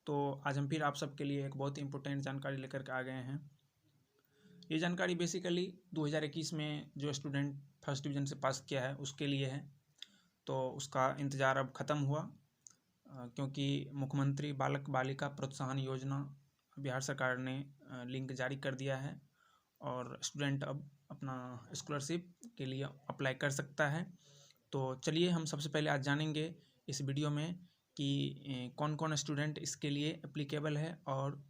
तो आज हम फिर आप सबके लिए एक बहुत इम्पोर्टेंट जानकारी लेकर के आ गए हैं। ये जानकारी बेसिकली 2021 में जो स्टूडेंट फर्स्ट डिवीज़न से पास किया है उसके लिए है। तो उसका इंतज़ार अब ख़त्म हुआ क्योंकि मुख्यमंत्री बालक बालिका प्रोत्साहन योजना बिहार सरकार ने लिंक जारी कर दिया है और स्टूडेंट अब अपना स्कॉलरशिप के लिए अप्लाई कर सकता है। तो चलिए हम सबसे पहले आज जानेंगे इस वीडियो में कि कौन कौन स्टूडेंट इसके लिए एप्लीकेबल है और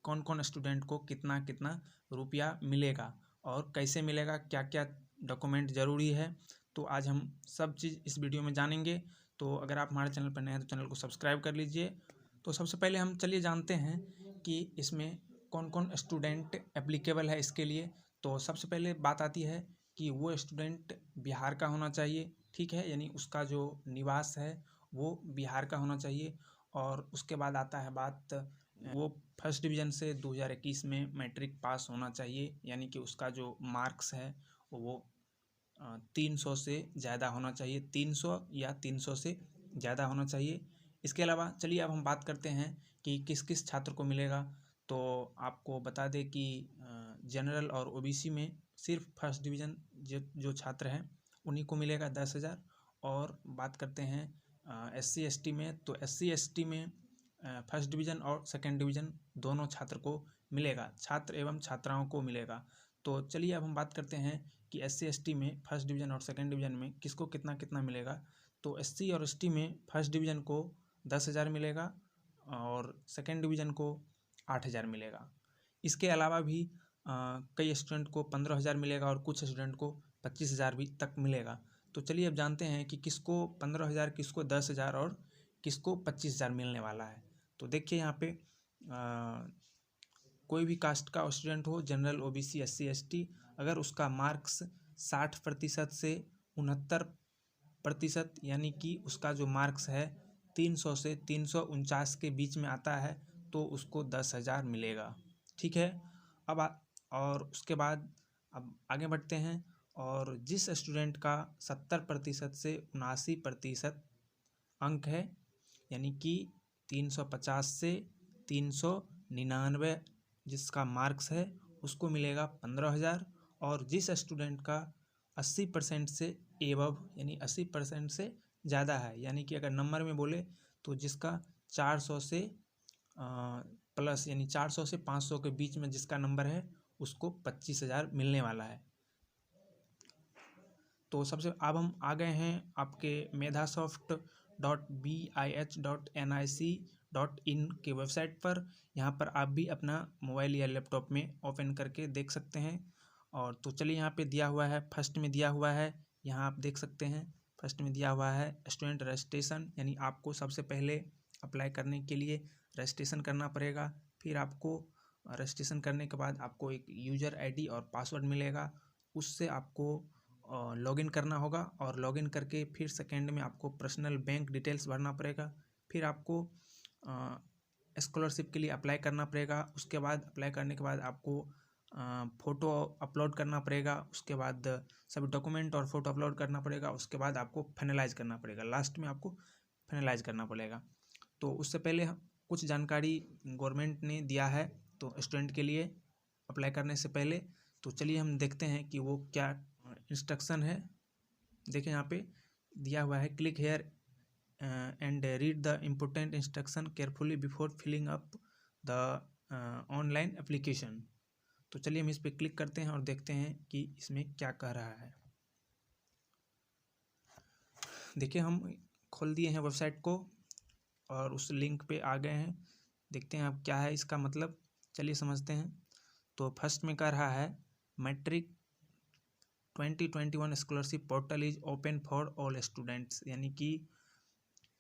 कौन कौन स्टूडेंट को कितना कितना रुपया मिलेगा और कैसे मिलेगा, क्या क्या डॉक्यूमेंट ज़रूरी है। तो आज हम सब चीज़ इस वीडियो में जानेंगे। तो अगर आप हमारे चैनल पर नए हैं तो चैनल को सब्सक्राइब कर लीजिए। तो सबसे पहले हम चलिए जानते हैं कि इसमें कौन कौन स्टूडेंट एप्लीकेबल है इसके लिए। तो सबसे पहले बात आती है कि वो स्टूडेंट बिहार का होना चाहिए, ठीक है, यानी उसका जो निवास है वो बिहार का होना चाहिए। और उसके बाद आता है बात, वो फर्स्ट डिवीज़न से 2021 में मैट्रिक पास होना चाहिए, यानी कि उसका जो मार्क्स है वो 300 से ज़्यादा होना चाहिए, 300 या 300 से ज़्यादा होना चाहिए। इसके अलावा चलिए अब हम बात करते हैं कि किस किस छात्र को मिलेगा। तो आपको बता दें कि जनरल और ओबीसी में सिर्फ फर्स्ट डिवीज़न जो छात्र हैं उन्हीं को मिलेगा 10,000। और बात करते हैं SC ST में, तो SC ST में फर्स्ट डिवीज़न और सेकंड डिवीज़न दोनों छात्र को मिलेगा, छात्र एवं छात्राओं को मिलेगा। तो चलिए अब हम बात करते हैं कि SC ST में फर्स्ट डिवीज़न और सेकंड डिवीज़न में किसको कितना कितना मिलेगा। तो SC और ST में फर्स्ट डिवीज़न को 10,000 मिलेगा और सेकंड डिवीज़न को 8,000 मिलेगा। इसके अलावा भी कई स्टूडेंट को 15,000 मिलेगा और कुछ स्टूडेंट को 25,000 भी तक मिलेगा। तो चलिए अब जानते हैं कि किसको 15,000, किसको 10,000 और किसको 25,000 मिलने वाला है। तो देखिए यहाँ पे कोई भी कास्ट का स्टूडेंट हो, जनरल, ओबीसी, SC ST, अगर उसका मार्क्स 60% से 69%, यानी कि उसका जो मार्क्स है 300 से 349 के बीच में आता है, तो उसको 10,000 मिलेगा, ठीक है। और उसके बाद अब आगे बढ़ते हैं। और जिस स्टूडेंट का 70% से 79% अंक है, यानी कि 350 से 399 जिसका मार्क्स है उसको मिलेगा 15,000। और जिस स्टूडेंट का 80% से एबव, यानी 80% से ज़्यादा है, यानी कि अगर नंबर में बोले तो जिसका 400 से प्लस, यानी 400 से 500 के बीच में जिसका नंबर है उसको 25,000 मिलने वाला है। तो सबसे अब हम आ गए हैं आपके medhasoft.bih.nic.in के वेबसाइट पर। यहाँ पर आप भी अपना मोबाइल या लैपटॉप में ओपन करके देख सकते हैं। और तो चलिए यहाँ पे दिया हुआ है, फर्स्ट में दिया हुआ है, यहाँ आप देख सकते हैं फर्स्ट में दिया हुआ है स्टूडेंट रजिस्ट्रेशन, यानी आपको सबसे पहले अप्लाई करने के लिए रजिस्ट्रेशन करना पड़ेगा। फिर आपको रजिस्ट्रेशन करने के बाद आपको एक यूज़र ID और पासवर्ड मिलेगा, उससे आपको लॉगिन करना होगा। और लॉगिन करके फिर सेकेंड में आपको पर्सनल बैंक डिटेल्स भरना पड़ेगा। फिर आपको स्कॉलरशिप के लिए अप्लाई करना पड़ेगा। उसके बाद अप्लाई करने के बाद आपको फ़ोटो अपलोड करना पड़ेगा। उसके बाद सभी डॉक्यूमेंट और फ़ोटो अपलोड करना पड़ेगा। उसके बाद आपको फाइनलाइज़ करना पड़ेगा, लास्ट में आपको फाइनलाइज़ करना पड़ेगा। तो उससे पहले कुछ जानकारी गवर्नमेंट ने दिया है तो स्टूडेंट के लिए अप्लाई करने से पहले। तो चलिए हम देखते हैं कि वो क्या इंस्ट्रक्शन है। देखिए यहाँ पे दिया हुआ है, click here and read the important instruction carefully before filling up the online application. तो चलिए हम इस पर क्लिक करते हैं और देखते हैं कि इसमें क्या कह रहा है। देखिए हम खोल दिए हैं वेबसाइट को और उस लिंक पे आ गए हैं। देखते हैं अब क्या है इसका मतलब, चलिए समझते हैं। तो फर्स्ट में कह रहा है matric 2021 scholarship portal is open for all students, यानी कि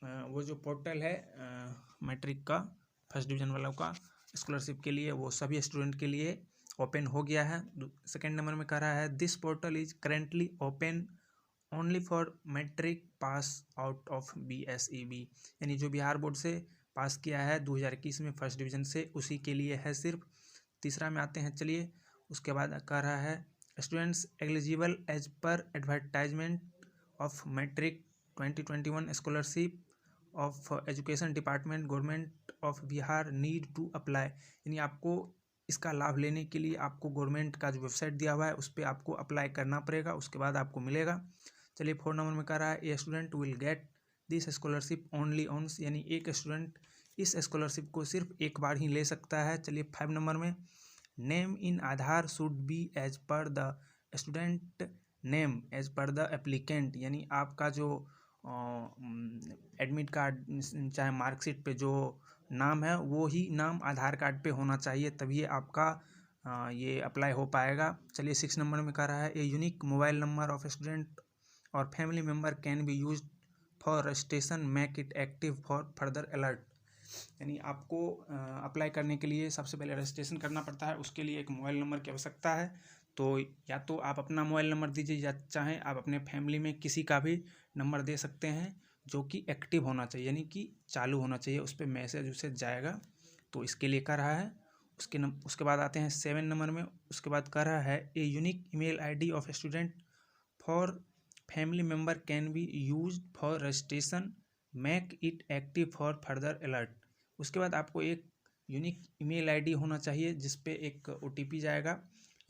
वो जो पोर्टल है मैट्रिक का फर्स्ट डिवीज़न वालों का स्कॉलरशिप के लिए, वो सभी स्टूडेंट के लिए ओपन हो गया है। सेकेंड नंबर में कह रहा है this portal is currently open only for matric pass out of BSEB, यानी जो बिहार बोर्ड से पास किया है 2021 में फर्स्ट डिवीज़न से, उसी के लिए है सिर्फ। तीसरा में आते हैं, चलिए उसके बाद कह रहा है students eligible as per advertisement of matric 2021 scholarship of education department government of Bihar need to apply, यानी आपको इसका लाभ लेने के लिए आपको गवर्नमेंट का जो वेबसाइट दिया हुआ है उस पर आपको अप्लाई करना पड़ेगा, उसके बाद आपको मिलेगा। चलिए 4 नंबर में कह रहा है a student will get this scholarship only once, यानी एक स्टूडेंट इस स्कॉलरशिप को सिर्फ एक बार ही ले सकता है। चलिए 5 नंबर में name in Aadhaar should be as per the student name as per the applicant, यानी आपका जो एडमिट कार्ड चाहे मार्कशीट पे जो नाम है वो ही नाम आधार कार्ड पे होना चाहिए, तभी आपका ये अप्लाई हो पाएगा। चलिए 6 नंबर में कह रहा है a unique mobile number of student और family member can be use for registration make it active for further alert, यानी आपको अप्लाई करने के लिए सबसे पहले रजिस्ट्रेशन करना पड़ता है, उसके लिए एक मोबाइल नंबर की आवश्यकता है। तो या तो आप अपना मोबाइल नंबर दीजिए या चाहें आप अपने फैमिली में किसी का भी नंबर दे सकते हैं जो कि एक्टिव होना चाहिए, यानी कि चालू होना चाहिए, उस पर मैसेज उसे जाएगा, तो इसके लिए कर रहा है। उसके बाद आते हैं 7 नंबर में, उसके बाद कर रहा है a unique email ID of student for family member can be use for registration make it active for further alert. उसके बाद आपको एक यूनिक ईमेल आईडी होना चाहिए जिस पे एक OTP जाएगा,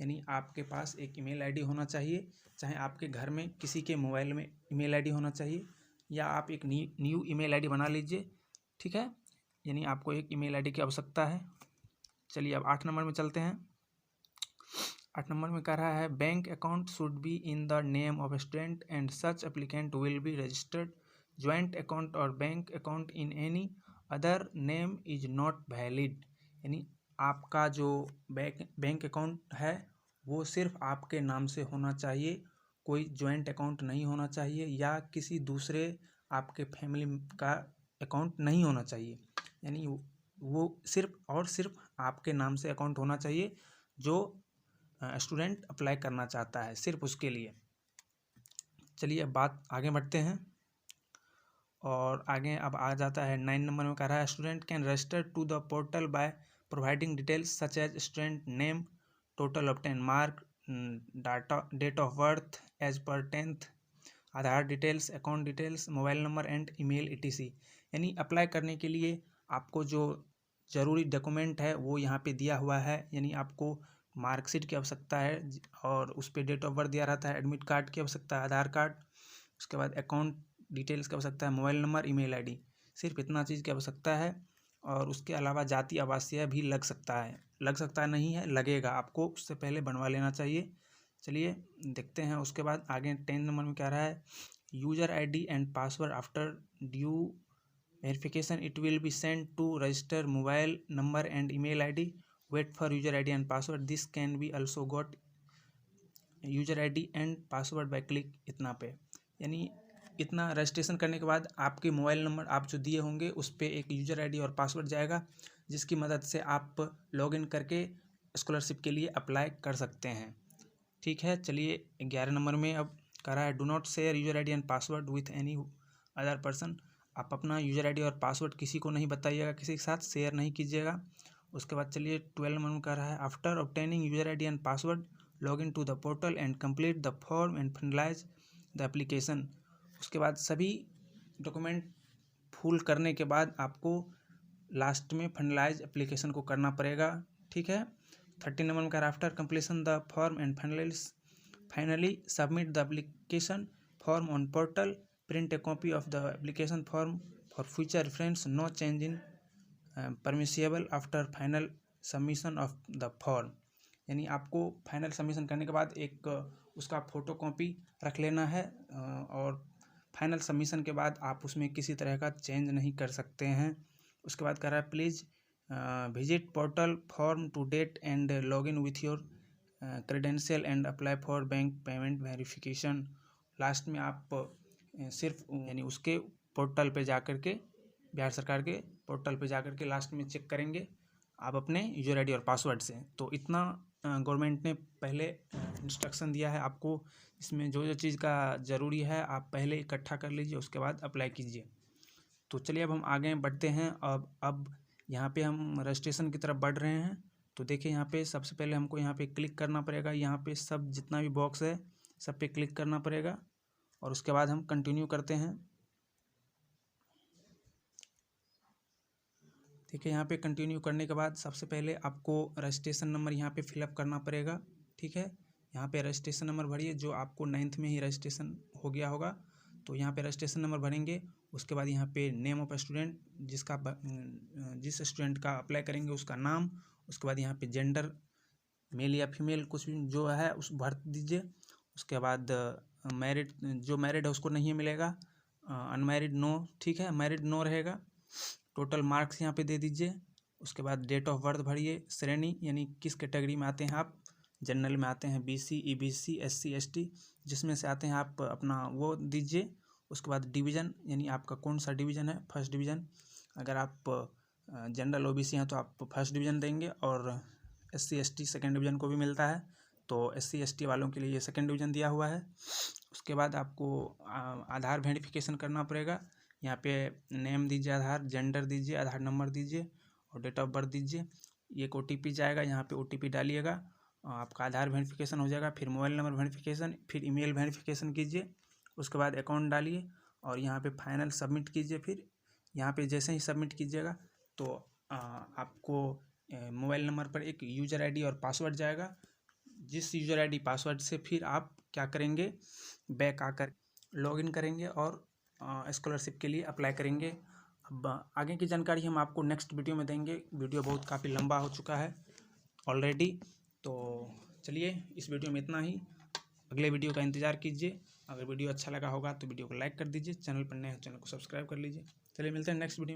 यानी आपके पास एक ईमेल आईडी होना चाहिए, चाहे आपके घर में किसी के मोबाइल में ईमेल आईडी होना चाहिए या आप एक न्यू ईमेल आईडी बना लीजिए, ठीक है, यानी आपको एक ईमेल आईडी की आवश्यकता है। चलिए अब 8 नंबर में चलते हैं। 8 नंबर में कह रहा है bank account should be in the name of student and such applicant will be registered joint account और bank account in any other name is not valid, यानी आपका जो बैंक अकाउंट है वो सिर्फ आपके नाम से होना चाहिए, कोई ज्वाइंट अकाउंट नहीं होना चाहिए या किसी दूसरे आपके फैमिली का अकाउंट नहीं होना चाहिए, यानी वो सिर्फ और सिर्फ आपके नाम से अकाउंट होना चाहिए जो स्टूडेंट अप्लाई करना चाहता है, सिर्फ उसके लिए। चलिए अब बात आगे बढ़ते हैं और आगे अब आ जाता है 9 नंबर में कह रहा है student can register to the portal by providing details such as student name total obtain mark data date of birth as per 10th Aadhaar details account details mobile number and email etc, यानी apply करने के लिए आपको जो ज़रूरी document है वो यहाँ पे दिया हुआ है, यानी आपको मार्कशीट की आवश्यकता है और उस पर डेट ऑफ बर्थ दिया रहता है, एडमिट कार्ड की आवश्यकता है, आधार कार्ड, उसके बाद अकाउंट डिटेल्स की आवश्यकता है, मोबाइल नंबर ईमेल आईडी, सिर्फ इतना चीज़ की आवश्यकता है। और उसके अलावा जाति आवासीय भी लग सकता नहीं है, लगेगा, आपको उससे पहले बनवा लेना चाहिए। चलिए देखते हैं उसके बाद आगे 10 नंबर में क्या रहा है user ID and password after due verification it will be send to register mobile number and email ID wait for user ID and password this can be also got user ID and password by click इतना पे, यानी इतना registration करने के बाद आपके mobile number आप जो दिए होंगे उस पर एक यूजर ID और पासवर्ड जाएगा जिसकी मदद से आप लॉगिन करके स्कॉलरशिप के लिए अप्लाई कर सकते हैं, ठीक है। चलिए 11 नंबर में अब कह रहा है do not share user ID and password with any other person, आप अपना यूजर ID और पासवर्ड किसी को नहीं बताइएगा, किसी के साथ शेयर नहीं कीजिएगा। उसके बाद चलिए 12 नंबर में कह रहा है after obtaining user ID and password log in to the portal and complete the form and finalise the application, उसके बाद सभी डॉक्यूमेंट फुल करने के बाद आपको लास्ट में फाइनलाइज एप्लीकेशन को करना पड़ेगा, ठीक है। 13 नंबर में कह रहा है after completion the form and finally submit the application form on portal print a copy of the application form for future reference no change in permissible after final submission of the form, यानी आपको final submission करने के बाद एक उसका photo copy रख लेना है और फाइनल सबमिशन के बाद आप उसमें किसी तरह का चेंज नहीं कर सकते हैं। उसके बाद कह रहा है please visit portal form to date and log in with your credential and apply for bank payment verification, last में आप सिर्फ यानी उसके पोर्टल पे जा कर के बिहार सरकार के पोर्टल पे जा कर के लास्ट में चेक करेंगे आप अपने यूजर ID और पासवर्ड से। तो इतना गवर्नमेंट ने पहले इंस्ट्रक्शन दिया है आपको, इसमें जो जो चीज़ का ज़रूरी है आप पहले इकट्ठा कर लीजिए उसके बाद अप्लाई कीजिए। तो चलिए अब हम आगे बढ़ते हैं। अब यहाँ पे हम रजिस्ट्रेशन की तरफ बढ़ रहे हैं। तो देखिए यहाँ पे सबसे पहले हमको यहाँ पे क्लिक करना पड़ेगा, यहाँ पे सब जितना भी बॉक्स है सब पे क्लिक करना पड़ेगा और उसके बाद हम कंटिन्यू करते हैं। ठीक है। यहाँ पे कंटिन्यू करने के बाद सबसे पहले आपको रजिस्ट्रेशन नंबर यहाँ पे फिलअप करना पड़ेगा। ठीक है, यहाँ पे रजिस्ट्रेशन नंबर भरिए, जो आपको 9th में ही रजिस्ट्रेशन हो गया होगा। तो यहाँ पे रजिस्ट्रेशन नंबर भरेंगे। उसके बाद यहाँ पे नेम ऑफ स्टूडेंट, जिस स्टूडेंट का अप्लाई करेंगे उसका नाम। उसके बाद यहाँ पे जेंडर, मेल या फीमेल कुछ भी जो है उस भर दीजिए। उसके बाद मैरिड, जो मैरिड है उसको नहीं मिलेगा, अनमैरिड नो। ठीक है, मैरिड नो रहेगा। टोटल मार्क्स यहाँ पे दे दीजिए। उसके बाद डेट ऑफ बर्थ भरिए, श्रेणी यानी किस कैटेगरी में आते हैं आप, जनरल में आते हैं, BC EBC SC ST, जिसमें से आते हैं आप अपना वो दीजिए। उसके बाद डिवीज़न यानी आपका कौन सा डिवीज़न है, फर्स्ट डिवीज़न। अगर आप जनरल OBC हैं तो आप फर्स्ट डिवीज़न देंगे, और SC ST सेकेंड डिवीज़न को भी मिलता है, तो SC ST वालों के लिए ये सेकेंड डिवीज़न दिया हुआ है। उसके बाद आपको आधार वेरिफिकेशन करना पड़ेगा। यहाँ पे नेम दीजिए, आधार, जेंडर दीजिए, आधार नंबर दीजिए और डेट ऑफ बर्थ दीजिए। एक OTP जाएगा, यहाँ पे OTP डालिएगा, आपका आधार वेरिफिकेशन हो जाएगा। फिर मोबाइल नंबर वेरिफिकेशन, फिर ईमेल वेरिफिकेशन कीजिए। उसके बाद अकाउंट डालिए और यहाँ पे फाइनल सबमिट कीजिए। फिर यहाँ पे जैसे ही सबमिट कीजिएगा तो आपको मोबाइल नंबर पर एक यूज़र ID और पासवर्ड जाएगा। जिस यूज़र ID पासवर्ड से फिर आप क्या करेंगे, बैक आकर लॉगिन करेंगे और स्कॉलरशिप के लिए अप्लाई करेंगे। अब आगे की जानकारी हम आपको नेक्स्ट वीडियो में देंगे। वीडियो बहुत काफ़ी लंबा हो चुका है ऑलरेडी, तो चलिए इस वीडियो में इतना ही। अगले वीडियो का इंतज़ार कीजिए। अगर वीडियो अच्छा लगा होगा तो वीडियो को लाइक कर दीजिए, चैनल पर नए हैं चैनल को सब्सक्राइब कर लीजिए। चलिए मिलते हैं नेक्स्ट वीडियो।